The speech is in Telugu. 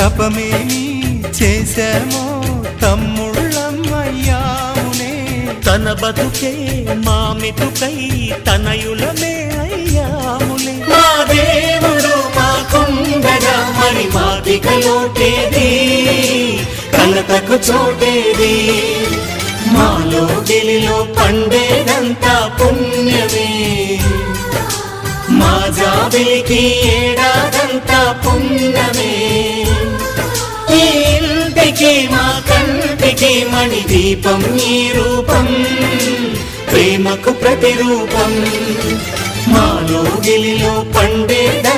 తపమేమి చేశామో తమ్ముళ్ళమయ్యామునే, తన బతుకే మామితుకై తనయులమే అయ్యాములే. మా దేవుడు మాకుండగా మరి మాదిక లోటేది, కలతకు చోటేది. మాలో గిలిలో పండేదంతా పుణ్యమే, మా జాబిలికి ఏడాదంతా పుణ్యమే. ఈ ఇంటికి మా కంటికి మణి దీపం ఈ రూపం, ప్రేమకు ప్రతిరూపం. మాలో గిలిలో పండేదంతా